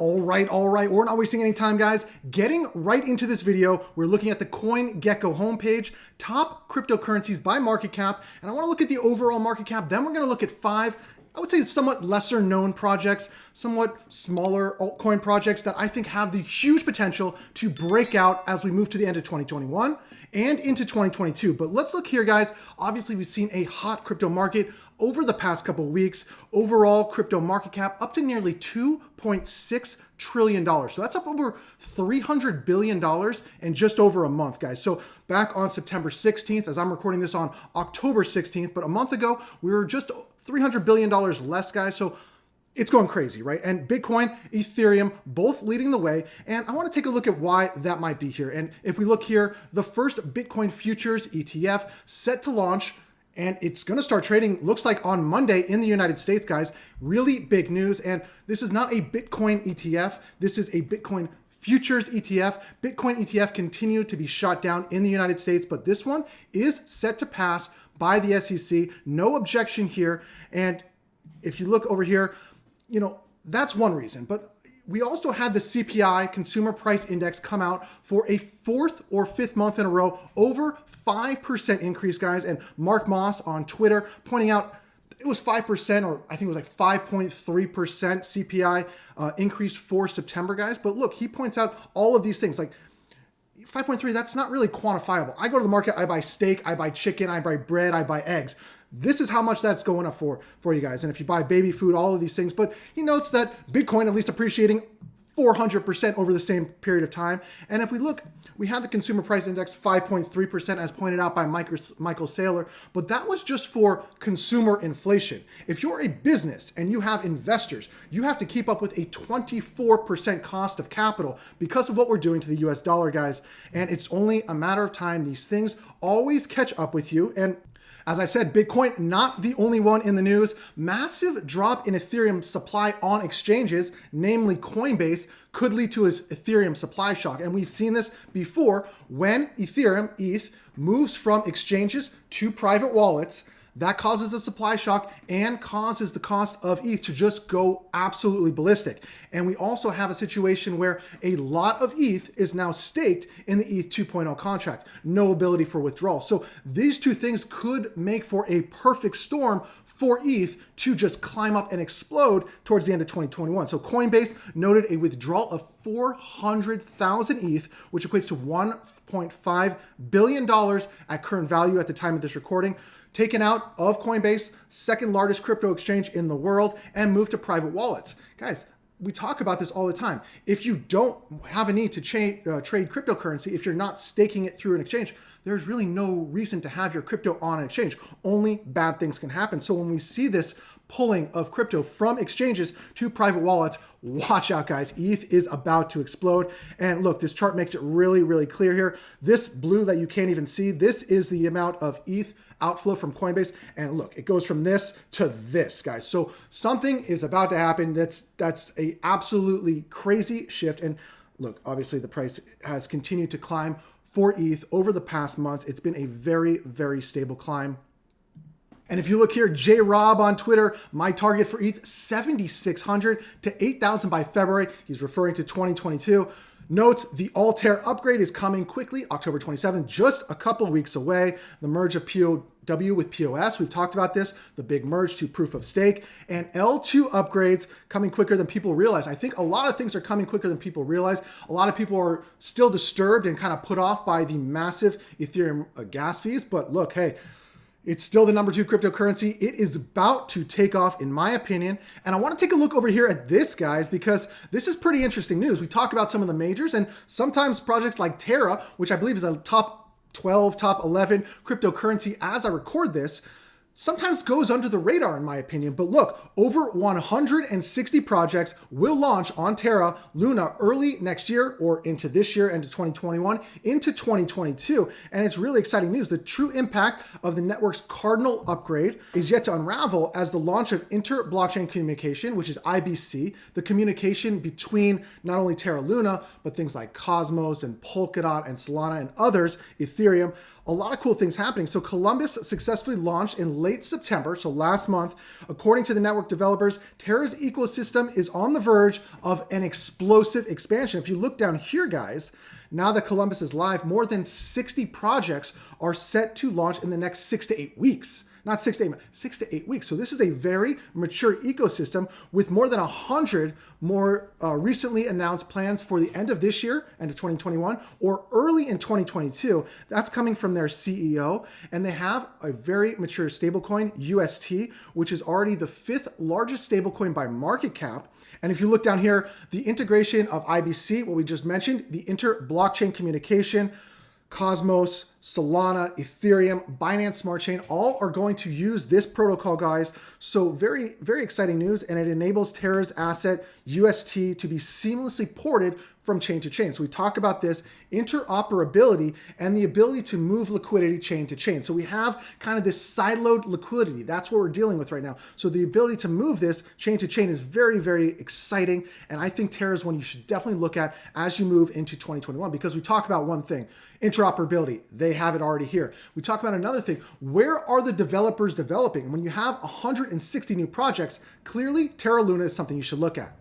All right, we're not wasting any time, guys. Getting right into this video, we're looking at the CoinGecko homepage, top cryptocurrencies by market cap, and I want to look at the overall market cap. Then we're going to look at five, I would say somewhat lesser known projects, somewhat smaller altcoin projects that I think have the huge potential to break out as we move to the end of 2021 and into 2022. But let's look here, guys. Obviously, we've seen a hot crypto market over the past couple of weeks. Overall crypto market cap up to nearly $2.6 trillion. So that's up over $300 billion in just over a month, guys. So back on September 16th, as I'm recording this on October 16th, but a month ago, we were just $300 billion less, guys. So it's going crazy, right? And Bitcoin, Ethereum, both leading the way. And I want to take a look at why that might be here. And if we look here, the first Bitcoin Futures ETF set to launch, and it's going to start trading, looks like on Monday in the United States, guys. Really big news. And this is not a Bitcoin ETF. This is a Bitcoin Futures ETF. Bitcoin ETF continued to be shot down in the United States, but this one is set to pass by the SEC. No objection here. And if you look over here, that's one reason. But we also had the CPI, Consumer Price Index, come out for a fourth or fifth month in a row, over 5% increase, guys. And Mark Moss on Twitter pointing out it was 5%, or I think it was like 5.3% CPI increase for September, guys. But look, he points out all of these things like 5.3, that's not really quantifiable. I go to the market, I buy steak, I buy chicken, I buy bread, I buy eggs. This is how much that's going up for you guys. And if you buy baby food, all of these things. But he notes that Bitcoin at least appreciating 400% over the same period of time. And if we look, we had the Consumer Price Index 5.3% as pointed out by Michael Saylor, but that was just for consumer inflation. If you're a business and you have investors, you have to keep up with a 24% cost of capital because of what we're doing to the US dollar, guys. And it's only a matter of time. These things always catch up with you. And as I said, Bitcoin, not the only one in the news. Massive drop in Ethereum supply on exchanges, namely Coinbase, could lead to an Ethereum supply shock. And we've seen this before when Ethereum, ETH, moves from exchanges to private wallets. That causes a supply shock and causes the cost of ETH to just go absolutely ballistic. And we also have a situation where a lot of ETH is now staked in the ETH 2.0 contract. No ability for withdrawal. So these two things could make for a perfect storm for ETH to just climb up and explode towards the end of 2021. So Coinbase noted a withdrawal of 400,000 ETH, which equates to $1.5 billion at current value at the time of this recording, taken out of Coinbase, second largest crypto exchange in the world, and moved to private wallets. Guys, we talk about this all the time. If you don't have a need to trade cryptocurrency, if you're not staking it through an exchange, there's really no reason to have your crypto on an exchange. Only bad things can happen. So when we see this pulling of crypto from exchanges to private wallets, watch out, guys. ETH is about to explode. And look, this chart makes it really, really clear here. This blue that you can't even see, this is the amount of ETH outflow from Coinbase. And look, it goes from this to this, guys. So something is about to happen. That's a absolutely crazy shift. And look, obviously the price has continued to climb for ETH over the past months. It's been a very, very stable climb. And if you look here, J Rob on Twitter, my target for ETH, 7,600 to 8,000 by February. He's referring to 2022. Note, the Terra upgrade is coming quickly, October 27th, just a couple of weeks away. The merge of POW with POS, we've talked about this, the big merge to proof of stake, and L2 upgrades coming quicker than people realize. I think a lot of things are coming quicker than people realize. A lot of people are still disturbed and kind of put off by the massive Ethereum gas fees, but look, hey, it's still the number 2 cryptocurrency. It is about to take off, in my opinion. And I want to take a look over here at this, guys, because this is pretty interesting news. We talk about some of the majors, and sometimes projects like Terra, which I believe is a top 12, top 11 cryptocurrency as I record this, sometimes goes under the radar, in my opinion. But look, over 160 projects will launch on Terra Luna early next year, or into this year, into 2021, into 2022. And it's really exciting news. The true impact of the network's cardinal upgrade is yet to unravel as the launch of inter-blockchain communication, which is IBC, the communication between not only Terra Luna, but things like Cosmos and Polkadot and Solana and others, Ethereum, a lot of cool things happening. So Columbus successfully launched in late September, so last month. According to the network developers, Terra's ecosystem is on the verge of an explosive expansion. If you look down here, guys, now that Columbus is live, more than 60 projects are set to launch in the next 6 to 8 weeks. Not 6 to 8 months, 6 to 8 weeks. So this is a very mature ecosystem with more than 100 more recently announced plans for the end of this year, end of 2021, or early in 2022. That's coming from their CEO. And they have a very mature stablecoin, UST, which is already the 5th largest stablecoin by market cap. And if you look down here, the integration of IBC, what we just mentioned, the inter-blockchain communication, Cosmos, Solana, Ethereum, Binance Smart Chain, all are going to use this protocol, guys. So very, very exciting news. And it enables Terra's asset UST to be seamlessly ported from chain to chain. So we talk about this interoperability and the ability to move liquidity chain to chain. So we have kind of this sideload liquidity. That's what we're dealing with right now. So the ability to move this chain to chain is very, very exciting. And I think Terra is one you should definitely look at as you move into 2021, because we talk about one thing, interoperability. They have it already here. We talk about another thing. Where are the developers developing? And when you have 160 new projects, clearly Terra Luna is something you should look at.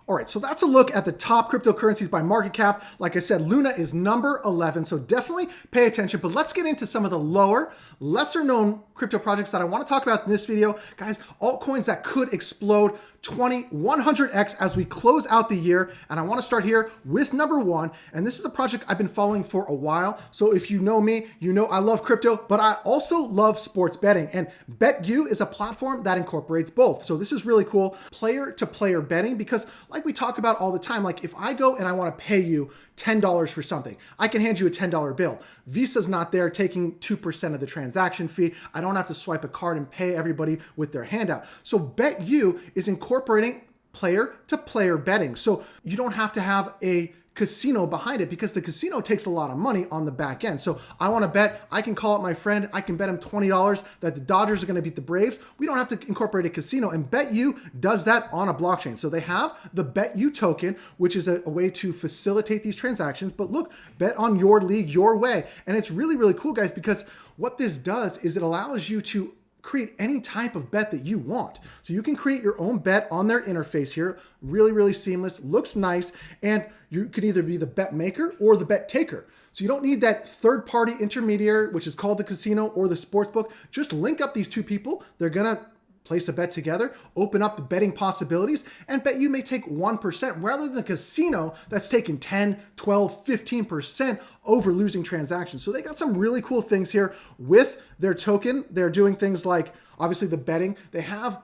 All right, so that's a look at the top cryptocurrencies by market cap. Like I said, Luna is number 11, so definitely pay attention. But let's get into some of the lower, lesser known crypto projects that I want to talk about in this video. Guys, altcoins that could explode 100x as we close out the year. And I want to start here with number 1. And this is a project I've been following for a while. So if you know me, you know I love crypto, but I also love sports betting. And BetU is a platform that incorporates both. So this is really cool. Player to player betting, because like we talk about all the time, like if I go and I want to pay you $10 for something, I can hand you a $10 bill. Visa's not there taking 2% of the transaction fee. I don't have to swipe a card and pay everybody with their handout. So BetU is incorporating player-to-player betting. So you don't have to have a casino behind it, because the casino takes a lot of money on the back end. So I want to bet, I can call up my friend, I can bet him $20 that the Dodgers are going to beat the Braves. We don't have to incorporate a casino, and BetU does that on a blockchain. So they have the BetU token, which is a way to facilitate these transactions. But look, bet on your league your way. And it's really, really cool, guys, because what this does is it allows you to create any type of bet that you want. So you can create your own bet on their interface here. Really, really seamless, looks nice. And you could either be the bet maker or the bet taker. So you don't need that third-party intermediary, which is called the casino or the sportsbook. Just link up these two people. They're gonna place a bet together, open up the betting possibilities, and BetU may take 1% rather than the casino that's taking 10, 12, 15% over losing transactions. So they got some really cool things here with their token. They're doing things like, obviously, the betting. They have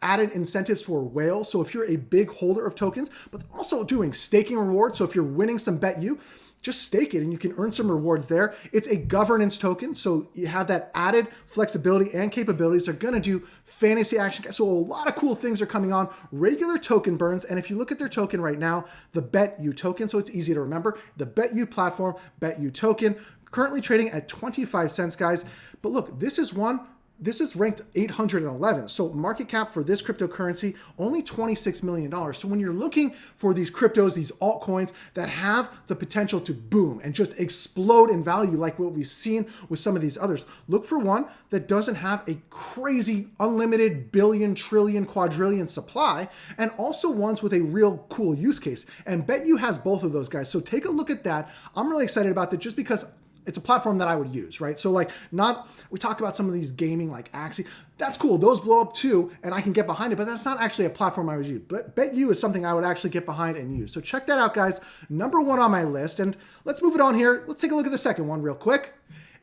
added incentives for whales. So if you're a big holder of tokens, but also doing staking rewards. So if you're winning some BetU, just stake it and you can earn some rewards there. It's a governance token, so you have that added flexibility and capabilities. They're going to do fantasy action. So a lot of cool things are coming on, regular token burns. And if you look at their token right now, the BetU token, so it's easy to remember, the BetU platform, BetU token, currently trading at 25 cents, guys. But look, this is ranked 811. So market cap for this cryptocurrency, only $26 million. So when you're looking for these cryptos, these altcoins that have the potential to boom and just explode in value, like what we've seen with some of these others, look for one that doesn't have a crazy unlimited billion, trillion, quadrillion supply, and also ones with a real cool use case. And BetU has both of those, guys. So take a look at that. I'm really excited about that just because it's a platform that I would use, right? So like we talk about some of these gaming like Axie. That's cool. Those blow up too, and I can get behind it, but that's not actually a platform I would use. But BetU is something I would actually get behind and use. So check that out, guys. Number 1 on my list. And let's move it on here. Let's take a look at the second one real quick.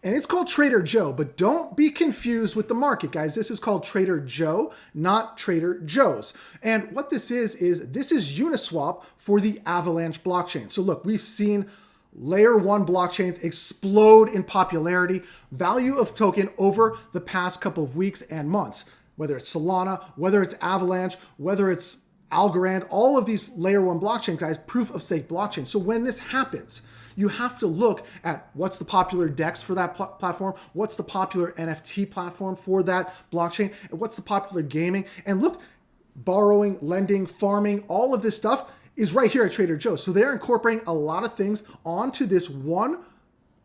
And it's called Trader Joe, but don't be confused with the market, guys. This is called Trader Joe, not Trader Joe's. And what this is Uniswap for the Avalanche blockchain. So look, we've seen Layer 1 blockchains explode in popularity, value of token over the past couple of weeks and months. Whether it's Solana, whether it's Avalanche, whether it's Algorand, all of these Layer 1 blockchains, guys, proof of stake blockchains. So when this happens, you have to look at what's the popular DEX for that platform, what's the popular NFT platform for that blockchain, and what's the popular gaming. And look, borrowing, lending, farming, all of this stuff is right here at Trader Joe. So they're incorporating a lot of things onto this one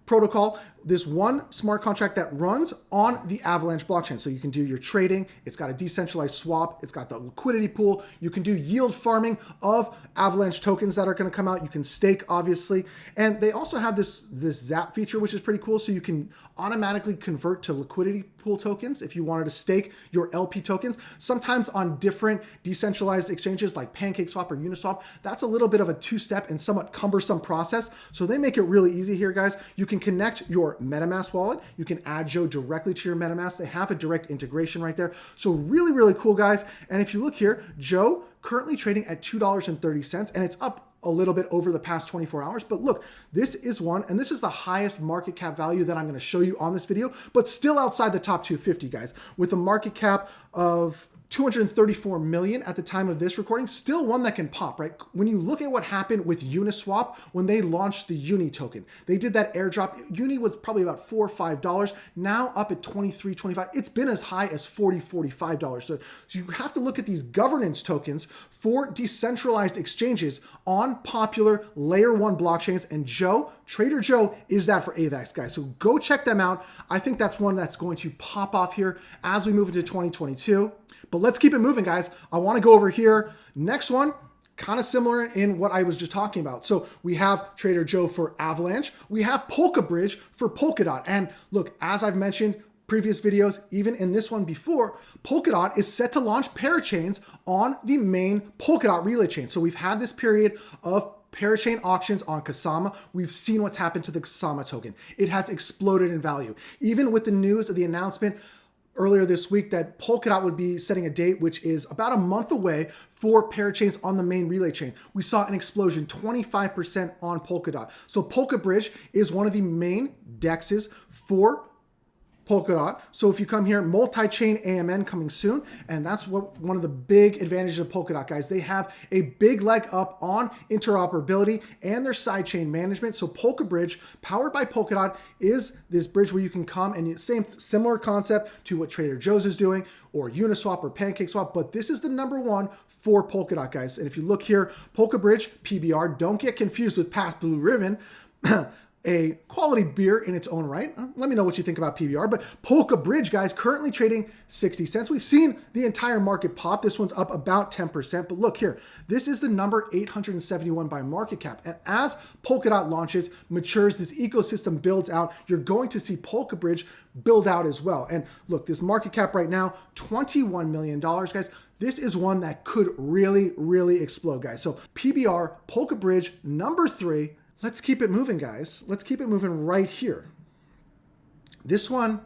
protocol this one smart contract that runs on the Avalanche blockchain. So you can do your trading. It's got a decentralized swap. It's got the liquidity pool. You can do yield farming of Avalanche tokens that are going to come out. You can stake, obviously. And they also have this Zap feature, which is pretty cool. So you can automatically convert to liquidity pool tokens if you wanted to stake your LP tokens. Sometimes on different decentralized exchanges like PancakeSwap or Uniswap, that's a little bit of a two-step and somewhat cumbersome process. So they make it really easy here, guys. You can connect your MetaMask wallet. You can add Joe directly to your MetaMask. They have a direct integration right there. So really, really cool, guys. And if you look here, Joe currently trading at $2.30, and it's up a little bit over the past 24 hours. But look, this is one, and this is the highest market cap value that I'm going to show you on this video, but still outside the top 250, guys, with a market cap of 234 million at the time of this recording, still one that can pop, right? When you look at what happened with Uniswap when they launched the Uni token, they did that airdrop. Uni was probably about $4 or $5, now up at 23, 25. It's been as high as $40, $45. So you have to look at these governance tokens for decentralized exchanges on popular layer 1 blockchains, and Trader Joe is that for AVAX, guys. So go check them out. I think that's one that's going to pop off here as we move into 2022. But let's keep it moving, guys. I want to go over here. Next one, kind of similar in what I was just talking about. So we have Trader Joe for Avalanche. We have Polka Bridge for Polkadot. And look, as I've mentioned previous videos, even in this one before, Polkadot is set to launch parachains on the main Polkadot relay chain. So we've had this period of parachain auctions on Kusama. We've seen what's happened to the Kusama token. It has exploded in value. Even with the news of the announcement earlier this week that Polkadot would be setting a date, which is about a month away, for parachains on the main relay chain. We saw an explosion, 25% on Polkadot. So Polka Bridge is one of the main dexes for Polkadot. So if you come here, multi-chain AMN coming soon, and that's what one of the big advantages of Polkadot, guys. They have a big leg up on interoperability and their sidechain management. So Polka Bridge, powered by Polkadot, is this bridge where you can come and similar concept to what Trader Joe's is doing, or Uniswap or PancakeSwap, but this is the number one for Polkadot, guys. And if you look here, Polka Bridge, PBR, don't get confused with Past Blue Ribbon. A quality beer in its own right. Let me know what you think about PBR. But Polka Bridge, guys, currently trading 60 cents. We've seen the entire market pop. This one's up about 10%. But look here, this is the number 871 by market cap. And as Polkadot launches, matures, this ecosystem builds out, you're going to see Polka Bridge build out as well. And look, this market cap right now, $21 million, guys. This is one that could really, really explode, guys. So PBR, Polka Bridge, number 3. Let's keep it moving, guys. Let's keep it moving right here. This one,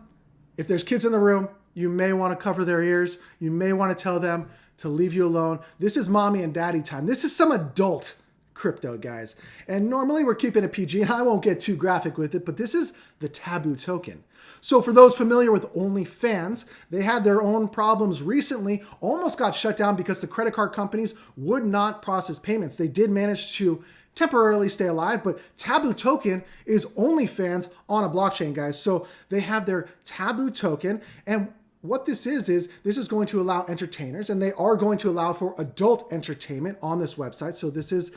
if there's kids in the room, you may want to cover their ears. You may want to tell them to leave you alone. This is mommy and daddy time. This is some adult crypto, guys. And normally we're keeping it PG, and I won't get too graphic with it, but this is the Taboo token. So for those familiar with OnlyFans, they had their own problems recently, almost got shut down because the credit card companies would not process payments. They did manage to temporarily stay alive, but Taboo token is OnlyFans on a blockchain, guys. So they have their Taboo token, and what this is this is going to allow entertainers, and they are going to allow for adult entertainment on this website. So this is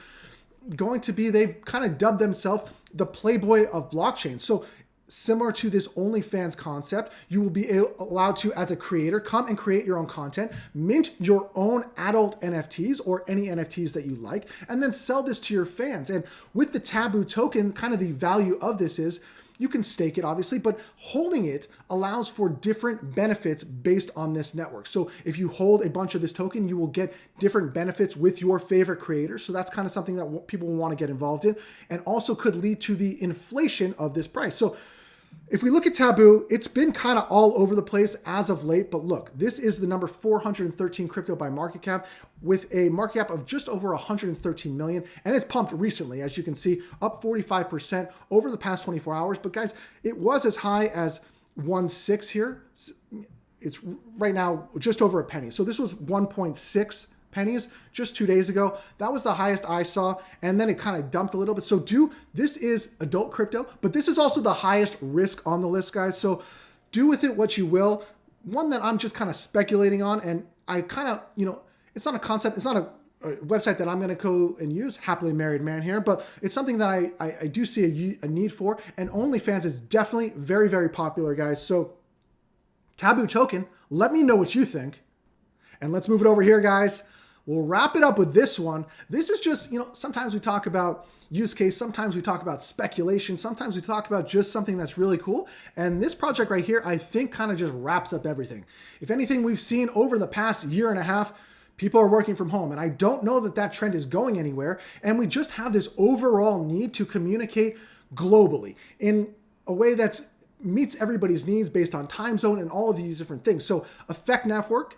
going to be, they've kind of dubbed themselves the Playboy of blockchain. So similar to this OnlyFans concept, you will be allowed to, as a creator, come and create your own content, mint your own adult NFTs or any NFTs that you like, and then sell this to your fans. And with the Taboo token, kind of the value of this is you can stake it, obviously, but holding it allows for different benefits based on this network. So if you hold a bunch of this token, you will get different benefits with your favorite creators. So that's kind of something that people will want to get involved in, and also could lead to the inflation of this price. So if we look at Taboo, it's been kind of all over the place as of late, but look, this is the number 413 crypto by market cap, with a market cap of just over 113 million, and it's pumped recently, as you can see, up 45% over the past 24 hours. But guys, it was as high as 1.6 here. It's right now just over a penny. So this was 1.6 pennies just 2 days ago. That was the highest I saw, and then it kind of dumped a little bit. So this is adult crypto, but this is also the highest risk on the list, guys. So do with it what you will. One that I'm just kind of speculating on, and I kind of, it's not a concept, it's not website that I'm going to go and use, happily married man here, but it's something that I do see a need for, and OnlyFans is definitely very, very popular, guys. So Taboo token, let me know what you think. And let's move it over here, guys. We'll wrap it up with this one. This is just, sometimes we talk about use case, sometimes we talk about speculation, sometimes we talk about just something that's really cool. And this project right here, I think kind of just wraps up everything. If anything we've seen over the past year and a half, people are working from home. And I don't know that that trend is going anywhere. And we just have this overall need to communicate globally in a way that's meets everybody's needs based on time zone and all of these different things. So Effect Network,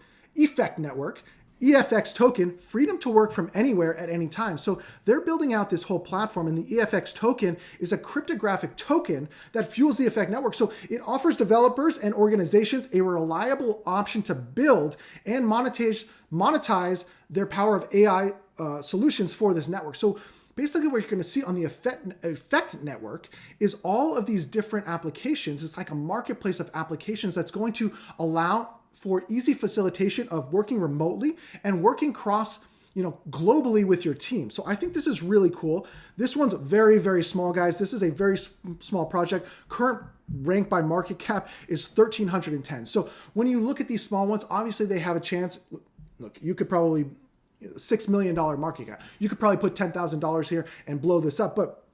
EFX token, freedom to work from anywhere at any time. So they're building out this whole platform, and the EFX token is a cryptographic token that fuels the Effect Network. So it offers developers and organizations a reliable option to build and monetize their power of AI solutions for this network. So basically what you're going to see on the Effect Network is all of these different applications. It's like a marketplace of applications that's going to allow for easy facilitation of working remotely and working globally with your team. So I think this is really cool. This one's very, very small, guys. This is a very small project. Current rank by market cap is 1,310. So when you look at these small ones, obviously they have a chance. Look, you could probably $6 million market cap. You could probably put $10,000 here and blow this up, but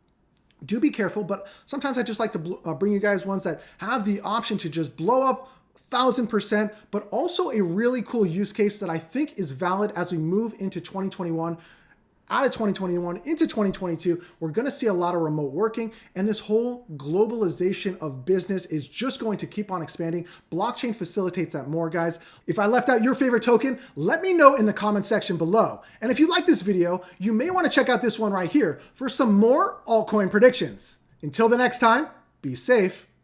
do be careful. But sometimes I just like to bring you guys ones that have the option to just blow up 1,000%, but also a really cool use case that I think is valid as we move into 2021. Out of 2021 into 2022, we're going to see a lot of remote working, and this whole globalization of business is just going to keep on expanding. Blockchain facilitates that more, guys. If I left out your favorite token, let me know in the comment section below. And if you like this video, you may want to check out this one right here for some more altcoin predictions. Until the next time, be safe.